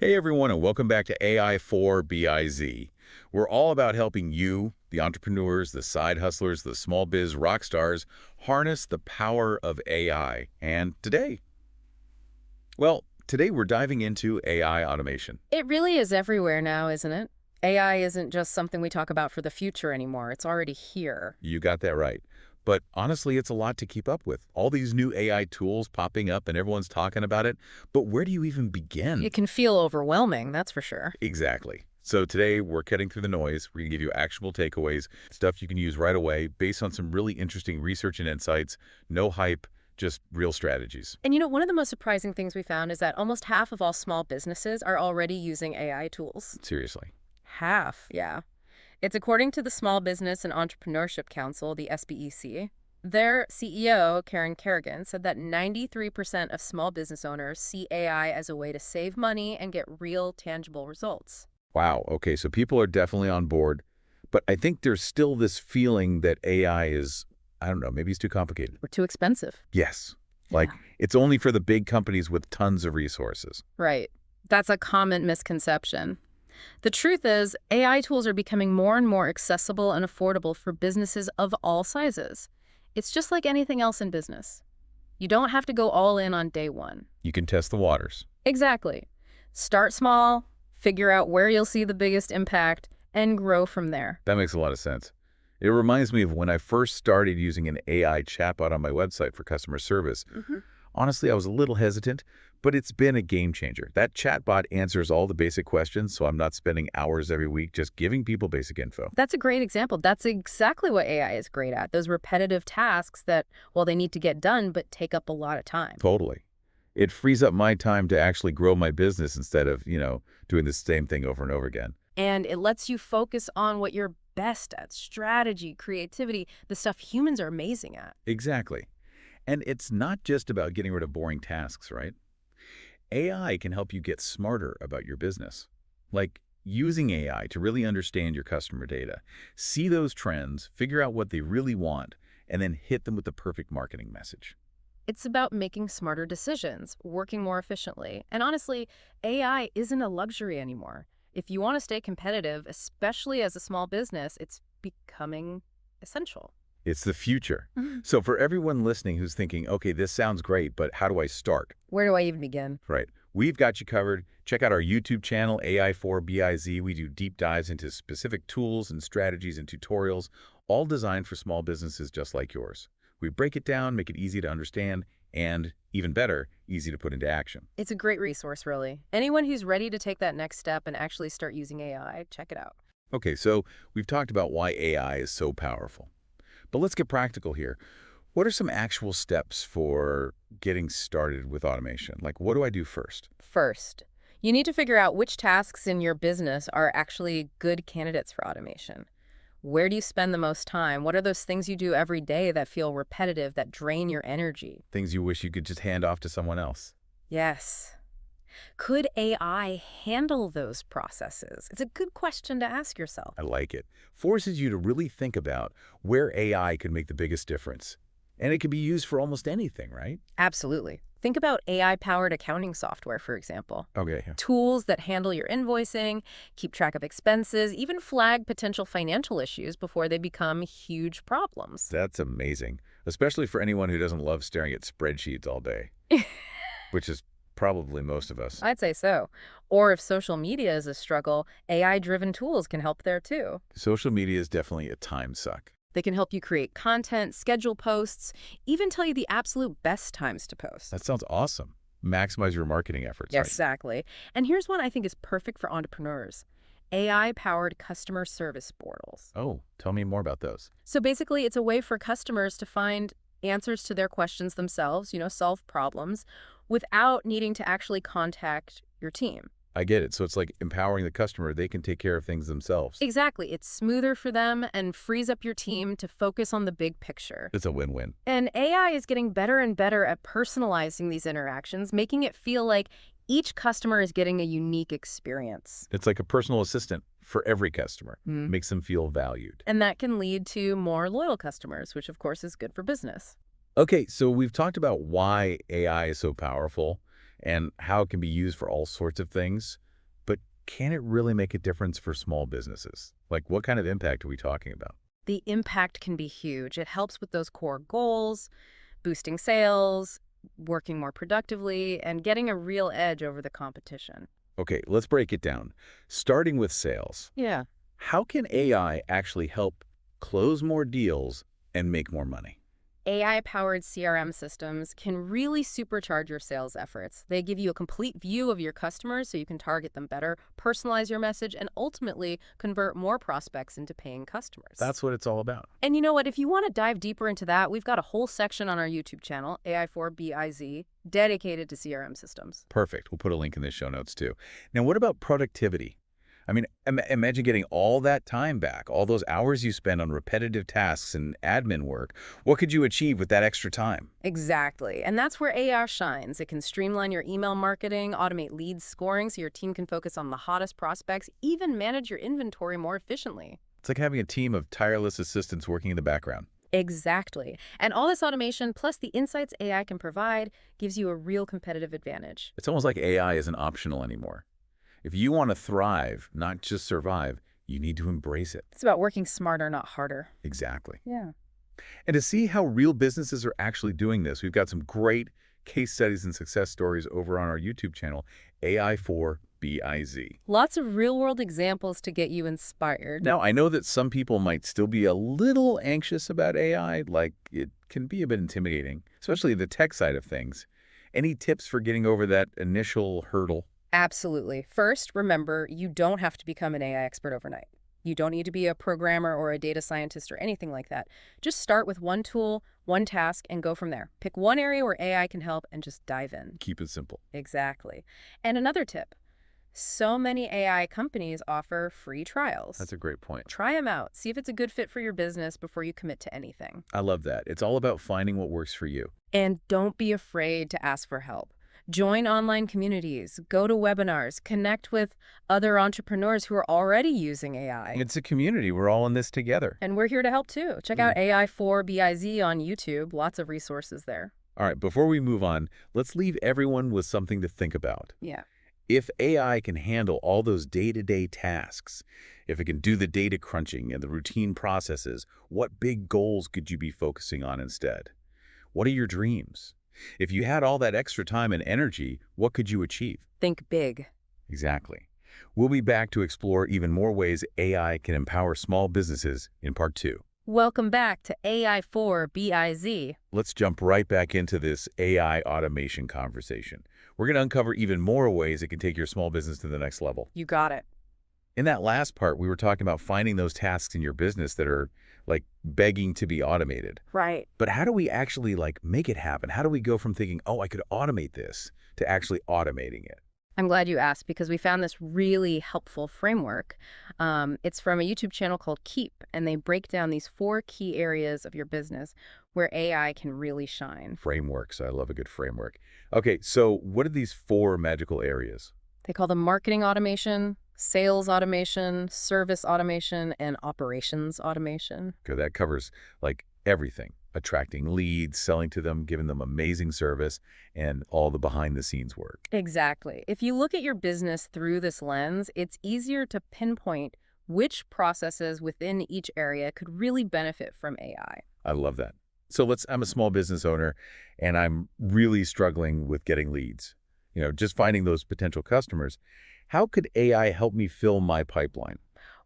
Hey everyone, and welcome back to AI for BIZ. We're all about helping you, the entrepreneurs, the side hustlers, the small biz rock stars, harness the power of AI. And today we're diving into AI automation. It really is everywhere now, isn't it? AI isn't just something we talk about for the future anymore. It's already here. You got that right. But honestly, it's a lot to keep up with. All these new AI tools popping up and everyone's talking about it. But where do you even begin? It can feel overwhelming, that's for sure. Exactly. So today we're cutting through the noise. We're going to give you actionable takeaways, stuff you can use right away based on some really interesting research and insights. No hype, just real strategies. And one of the most surprising things we found is that almost half of all small businesses are already using AI tools. Seriously. Half, yeah. It's according to the Small Business and Entrepreneurship Council, the SBEC. Their CEO, Karen Kerrigan, said that 93% of small business owners see AI as a way to save money and get real, tangible results. Wow. Okay, so people are definitely on board. But I think there's still this feeling that AI is, I don't know, maybe it's too complicated. Or too expensive. Yes. Like, Yeah. it's only for the big companies with tons of resources. Right. That's a common misconception. The truth is, AI tools are becoming more and more accessible and affordable for businesses of all sizes. It's just like anything else in business. You don't have to go all in on day one. You can test the waters. Exactly. Start small, figure out where you'll see the biggest impact, and grow from there. That makes a lot of sense. It reminds me of when I first started using an AI chatbot on my website for customer service. Honestly, I was a little hesitant, but it's been a game changer. That chatbot answers all the basic questions, so I'm not spending hours every week just giving people basic info. That's a great example. That's exactly what AI is great at. Those repetitive tasks that, well, they need to get done, but take up a lot of time. Totally. It frees up my time to actually grow my business instead of, doing the same thing over and over again. And it lets you focus on what you're best at: strategy, creativity, the stuff humans are amazing at. Exactly. And it's not just about getting rid of boring tasks, right? AI can help you get smarter about your business. Like using AI to really understand your customer data, see those trends, figure out what they really want, and then hit them with the perfect marketing message. It's about making smarter decisions, working more efficiently. And honestly, AI isn't a luxury anymore. If you want to stay competitive, especially as a small business, it's becoming essential. It's the future. Mhm. So for everyone listening who's thinking, okay, this sounds great, but how do I start? Where do I even begin? Right. We've got you covered. Check out our YouTube channel, AI4BIZ. We do deep dives into specific tools and strategies and tutorials, all designed for small businesses just like yours. We break it down, make it easy to understand, and even better, easy to put into action. It's a great resource, really. Anyone who's ready to take that next step and actually start using AI, check it out. Okay, so we've talked about why AI is so powerful. But let's get practical here. What are some actual steps for getting started with automation? Like, what do I do first? First, you need to figure out which tasks in your business are actually good candidates for automation. Where do you spend the most time? What are those things you do every day that feel repetitive, that drain your energy? Things you wish you could just hand off to someone else. Yes. Could AI handle those processes? It's a good question to ask yourself. I like it. Forces you to really think about where AI could make the biggest difference. And it can be used for almost anything, right? Absolutely. Think about AI-powered accounting software, for example. Okay, Tools that handle your invoicing, keep track of expenses, even flag potential financial issues before they become huge problems. that's amazing, especially for anyone who doesn't love staring at spreadsheets all day, which is probably most of us. I'd say so. Or if social media is a struggle, AI-driven tools can help there too. Social media is definitely a time suck. They can help you create content, schedule posts, even tell you the absolute best times to post. That sounds awesome. Maximize your marketing efforts, Yes, right? exactly. And here's one I think is perfect for entrepreneurs: AI-powered customer service portals. Oh, tell me more about those. So basically, it's a way for customers to find answers to their questions themselves, solve problems, without needing to actually contact your team. I get it. So it's like empowering the customer. They can take care of things themselves. Exactly. It's smoother for them and frees up your team to focus on the big picture. It's a win-win. And AI is getting better and better at personalizing these interactions, making it feel like each customer is getting a unique experience. It's like a personal assistant for every customer. Mm. Makes them feel valued. And that can lead to more loyal customers, which of course is good for business. Okay, so we've talked about why AI is so powerful and how it can be used for all sorts of things. can it really make a difference for small businesses? Like, what kind of impact are we talking about? The impact can be huge. It helps with those core goals, boosting sales, working more productively, and getting a real edge over the competition. Okay, let's break it down. Starting with sales. Yeah. How can AI actually help close more deals and make more money? AI-powered CRM systems can really supercharge your sales efforts. They give you a complete view of your customers so you can target them better, personalize your message, and ultimately convert more prospects into paying customers. That's what it's all about. And you know what? If you want to dive deeper into that, we've got a whole section on our YouTube channel, AI4BIZ, dedicated to CRM systems. Perfect. We'll put a link in the show notes too. Now, what about productivity? I mean, imagine getting all that time back, all those hours you spend on repetitive tasks and admin work. What could you achieve with that extra time? Exactly. And that's where AI shines. It can streamline your email marketing, automate lead scoring so your team can focus on the hottest prospects, even manage your inventory more efficiently. It's like having a team of tireless assistants working in the background. Exactly. And all this automation, plus the insights AI can provide, gives you a real competitive advantage. It's almost like AI isn't optional anymore. If you want to thrive, not just survive, you need to embrace it. It's about working smarter, not harder. Exactly. Yeah. And to see how real businesses are actually doing this, we've got some great case studies and success stories over on our YouTube channel, AI4BIZ. Lots of real-world examples to get you inspired. Now, I know that some people might still be a little anxious about AI, like it can be a bit intimidating, especially the tech side of things. Any tips for getting over that initial hurdle? Absolutely. First, remember, you don't have to become an AI expert overnight. You don't need to be a programmer or a data scientist or anything like that. Just start with one tool, one task, and go from there. Pick one area where AI can help and just dive in. Keep it simple. Exactly. And another tip, so many AI companies offer free trials. That's a great point. Try them out. See if it's a good fit for your business before you commit to anything. I love that. It's all about finding what works for you. And don't be afraid to ask for help. Join online communities, go to webinars, connect with other entrepreneurs who are already using AI. It's a community. We're all in this together. And we're here to help too. Check out AI4BIZ on YouTube. Lots of resources there. All right, before we move on, let's leave everyone with something to think about. Yeah. If AI can handle all those day-to-day tasks, if it can do the data crunching and the routine processes, what big goals could you be focusing on instead? What are your dreams? If you had all that extra time and energy, what could you achieve? Think big. Exactly. We'll be back to explore even more ways AI can empower small businesses in part 2. Welcome back to AI4BIZ. Let's jump right back into this AI automation conversation. We're going to uncover even more ways it can take your small business to the next level. You got it. In that last part, we were talking about finding those tasks in your business that are like begging to be automated. Right. But how do we actually make it happen? How do we go from thinking, oh, I could automate this to actually automating it? I'm glad you asked because we found this really helpful framework. It's from a YouTube channel called Keep, and they break down these 4 key areas of your business where AI can really shine. Frameworks. I love a good framework. Okay, so what are these 4 magical areas? They call them marketing automation, sales automation, service automation, and operations automation. Okay, that covers everything. Attracting leads, selling to them, giving them amazing service, and all the behind-the-scenes work. Exactly. If you look at your business through this lens, it's easier to pinpoint which processes within each area could really benefit from AI. I love that. So I'm a small business owner, and I'm really struggling with getting leads. Just finding those potential customers. How could AI help me fill my pipeline?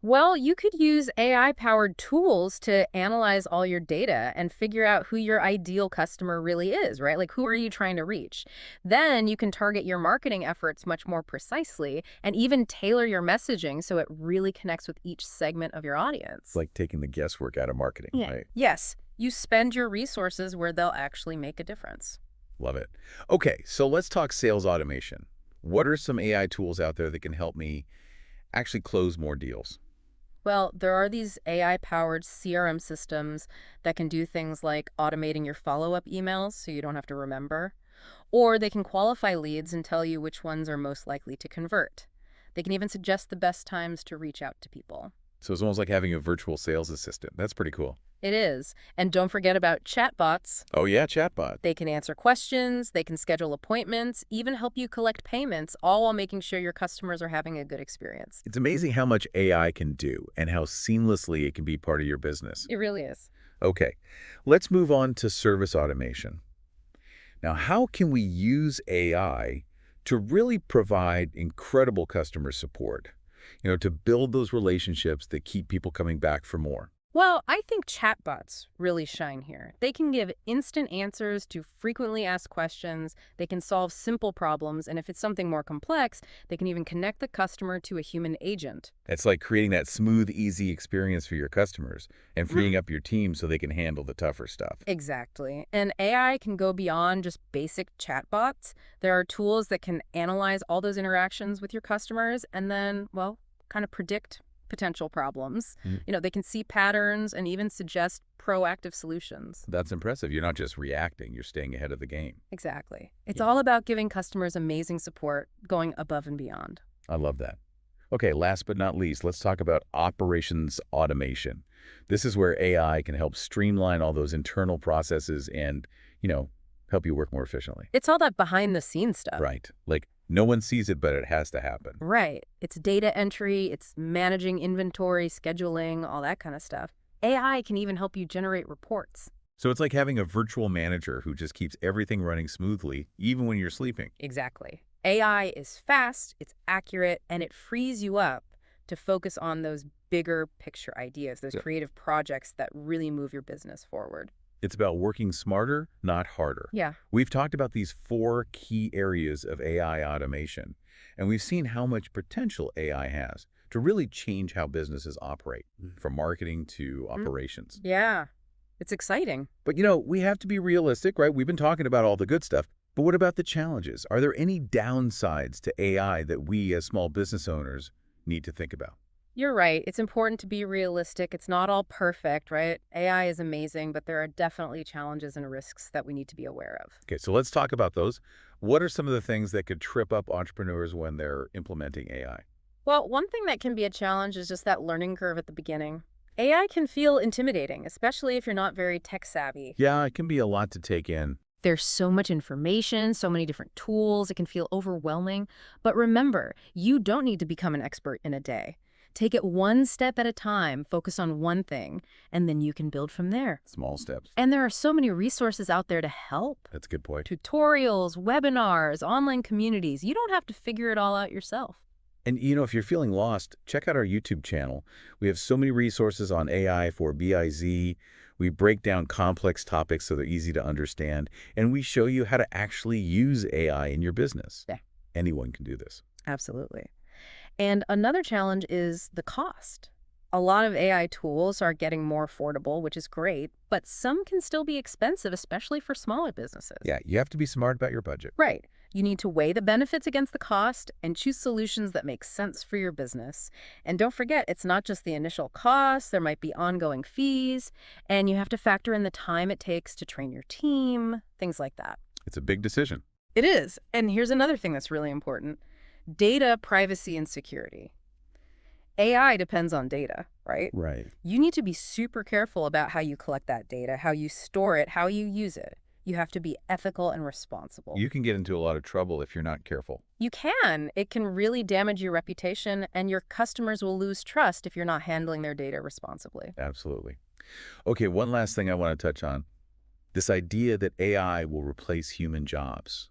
Well, you could use AI-powered tools to analyze all your data and figure out who your ideal customer really is, right? Like, who are you trying to reach? Then you can target your marketing efforts much more precisely and even tailor your messaging so it really connects with each segment of your audience. It's like taking the guesswork out of marketing, right? Yes. You spend your resources where they'll actually make a difference. Love it. Okay, so let's talk sales automation. What are some AI tools out there that can help me actually close more deals? Well, there are these AI-powered CRM systems that can do things like automating your follow-up emails so you don't have to remember, or they can qualify leads and tell you which ones are most likely to convert. They can even suggest the best times to reach out to people. So it's almost like having a virtual sales assistant. That's pretty cool. It is. And don't forget about chatbots. Oh yeah, chatbot. They can answer questions, they can schedule appointments, even help you collect payments, all while making sure your customers are having a good experience. It's amazing how much AI can do and how seamlessly it can be part of your business. It really is. Okay, let's move on to service automation. Now, how can we use AI to really provide incredible customer support? To build those relationships that keep people coming back for more. Well, I think chatbots really shine here. They can give instant answers to frequently asked questions, they can solve simple problems, and if it's something more complex, they can even connect the customer to a human agent. It's like creating that smooth, easy experience for your customers and Mm. freeing up your team so they can handle the tougher stuff. Exactly. And AI can go beyond just basic chatbots. There are tools that can analyze all those interactions with your customers and then, well, kind of predict potential problems. Mm. They can see patterns and even suggest proactive solutions. That's impressive. You're not just reacting, you're staying ahead of the game. Exactly. It's Yeah. all about giving customers amazing support, going above and beyond. I love that. Okay, last but not least, let's talk about operations automation. This is where AI can help streamline all those internal processes and, help you work more efficiently. It's all that behind the scenes stuff. Right. Like, no one sees it, but it has to happen. Right. It's data entry, it's managing inventory, scheduling, all that kind of stuff. AI can even help you generate reports. So it's like having a virtual manager who just keeps everything running smoothly, even when you're sleeping. Exactly. AI is fast, it's accurate, and it frees you up to focus on those bigger picture ideas, those Yeah. creative projects that really move your business forward. It's about working smarter, not harder. Yeah. We've talked about these 4 key areas of AI automation, and we've seen how much potential AI has to really change how businesses operate, from marketing to operations. Yeah. It's exciting. But we have to be realistic, right? We've been talking about all the good stuff, but what about the challenges? Are there any downsides to AI that we as small business owners need to think about? You're right. It's important to be realistic. It's not all perfect, right? AI is amazing, but there are definitely challenges and risks that we need to be aware of. Okay, so let's talk about those. What are some of the things that could trip up entrepreneurs when they're implementing AI? Well, one thing that can be a challenge is just that learning curve at the beginning. AI can feel intimidating, especially if you're not very tech savvy. Yeah, it can be a lot to take in. There's so much information, so many different tools, it can feel overwhelming. But remember, you don't need to become an expert in a day. Take it one step at a time, focus on one thing, and then you can build from there. Small steps. And there are so many resources out there to help. That's a good point. Tutorials, webinars, online communities. You don't have to figure it all out yourself. And if you're feeling lost, check out our YouTube channel. We have so many resources on AI for BIZ. We break down complex topics so they're easy to understand, and we show you how to actually use AI in your business. Yeah. Anyone can do this. Absolutely. And another challenge is the cost. A lot of AI tools are getting more affordable, which is great, but some can still be expensive, especially for smaller businesses. Yeah, you have to be smart about your budget. Right. You need to weigh the benefits against the cost and choose solutions that make sense for your business. And don't forget, it's not just the initial cost, there might be ongoing fees, and you have to factor in the time it takes to train your team, things like that. It's a big decision. It is. And here's another thing that's really important: data privacy and security. AI depends on data, right? Right. You need to be super careful about how you collect that data, how you store it, how you use it. You have to be ethical and responsible. You can get into a lot of trouble if you're not careful. You can. It can really damage your reputation, and your customers will lose trust if you're not handling their data responsibly. Absolutely. Okay, one last thing I want to touch on. This idea that AI will replace human jobs.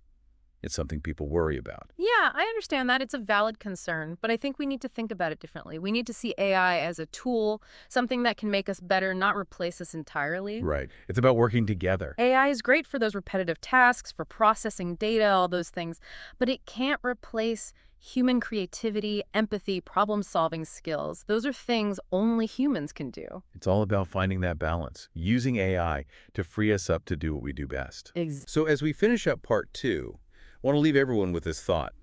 It's something people worry about. Yeah, I understand that. It's a valid concern, but I think we need to think about it differently. We need to see AI as a tool, something that can make us better, not replace us entirely. Right. It's about working together. AI is great for those repetitive tasks, for processing data, all those things, but it can't replace human creativity, empathy, problem-solving skills. Those are things only humans can do. It's all about finding that balance, using AI to free us up to do what we do best. Exactly. So as we finish up part 2, I want to leave everyone with this thought.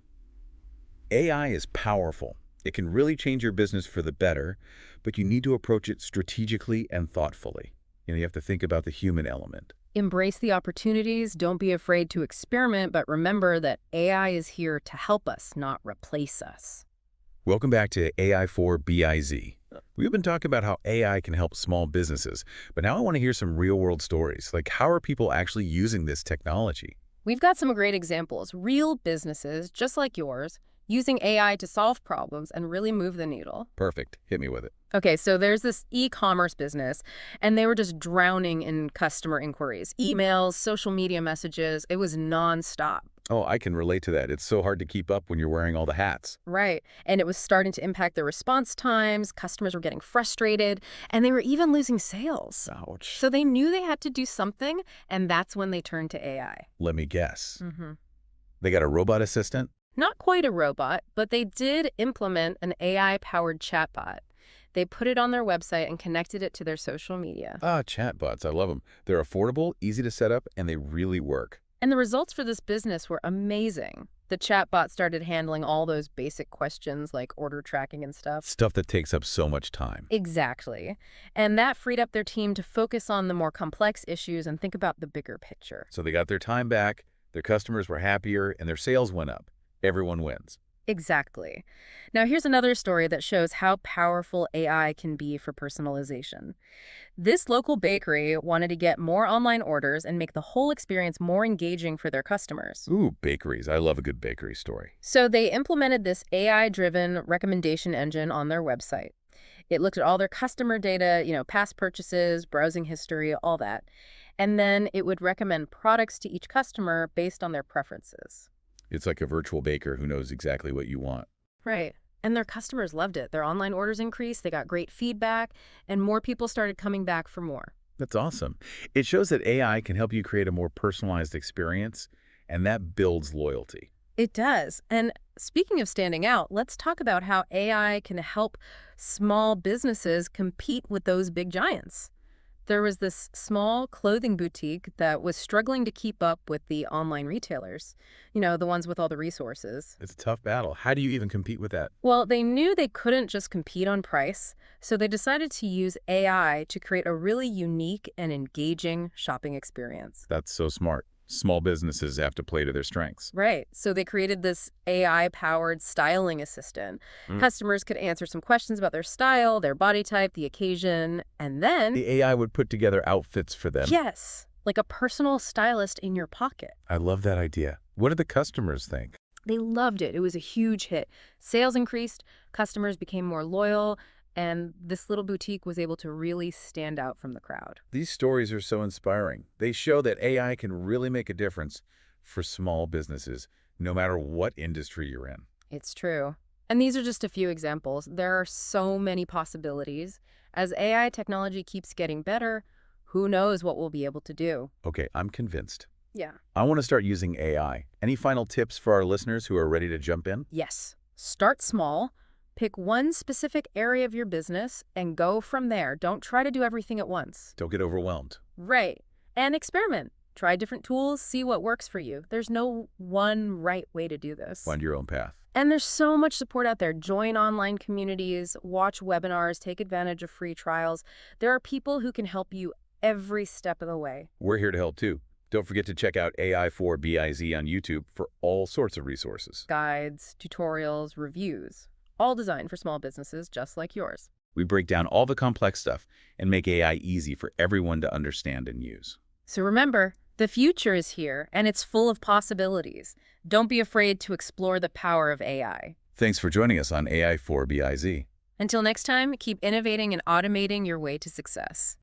AI is powerful. It can really change your business for the better, but you need to approach it strategically and thoughtfully. You have to think about the human element. Embrace the opportunities. Don't be afraid to experiment, but remember that AI is here to help us, not replace us. Welcome back to AI for BIZ, We've been talking about how AI can help small businesses, but now I want to hear some real-world stories. Like, how are people actually using this technology? We've got some great examples. Real businesses, just like yours, using AI to solve problems and really move the needle. Perfect. Hit me with it. Okay, so there's this e-commerce business, and they were just drowning in customer inquiries, emails, social media messages. It was nonstop. Oh, I can relate to that. It's so hard to keep up when you're wearing all the hats. Right. And it was starting to impact their response times. Customers were getting frustrated, and they were even losing sales. Ouch. So they knew they had to do something, and that's when they turned to AI. Let me guess. hmm They got a robot assistant? Not quite a robot, but they did implement an AI-powered chatbot. They put it on their website and connected it to their social media. Ah, chatbots. I love them. They're affordable, easy to set up, and they really work. And the results for this business were amazing. The chatbot started handling all those basic questions like order tracking and stuff. Stuff that takes up so much time. Exactly. And that freed up their team to focus on the more complex issues and think about the bigger picture. So they got their time back, their customers were happier, and their sales went up. Everyone wins. Exactly. Now, here's another story that shows how powerful AI can be for personalization. This local bakery wanted to get more online orders and make the whole experience more engaging for their customers. Ooh, bakeries. I love a good bakery story. So they implemented this AI-driven recommendation engine on their website. It looked at all their customer data, past purchases, browsing history, all that. And then it would recommend products to each customer based on their preferences. It's like a virtual baker who knows exactly what you want. Right. And their customers loved it. Their online orders increased, they got great feedback, and more people started coming back for more. That's awesome. It shows that AI can help you create a more personalized experience, and that builds loyalty. It does. And speaking of standing out, let's talk about how AI can help small businesses compete with those big giants. There was this small clothing boutique that was struggling to keep up with the online retailers, the ones with all the resources. It's a tough battle. How do you even compete with that? Well, they knew they couldn't just compete on price, so they decided to use AI to create a really unique and engaging shopping experience. That's so smart. Small businesses have to play to their strengths. Right. So they created this AI-powered styling assistant. Mm. Customers could answer some questions about their style, their body type, the occasion, and then, The AI would put together outfits for them. yes, like a personal stylist in your pocket. I love that idea. What did the customers think? They loved it. It was a huge hit. Sales increased, customers became more loyal, and this little boutique was able to really stand out from the crowd. These stories are so inspiring. They show that AI can really make a difference for small businesses, no matter what industry you're in. It's true. And these are just a few examples. There are so many possibilities. As AI technology keeps getting better, who knows what we'll be able to do? Okay, I'm convinced. Yeah. I want to start using AI. Any final tips for our listeners who are ready to jump in? Yes. Start small. Pick one specific area of your business and go from there. Don't try to do everything at once. Don't get overwhelmed. Right. And experiment. Try different tools, see what works for you. There's no one right way to do this. Find your own path. And there's so much support out there. Join online communities, watch webinars, take advantage of free trials. There are people who can help you every step of the way. We're here to help too. Don't forget to check out AI4BIZ on YouTube for all sorts of resources. Guides, tutorials, reviews, all designed for small businesses just like yours. We break down all the complex stuff and make AI easy for everyone to understand and use. So remember, the future is here and it's full of possibilities. Don't be afraid to explore the power of AI. Thanks for joining us on AI4BIZ. Until next time, keep innovating and automating your way to success.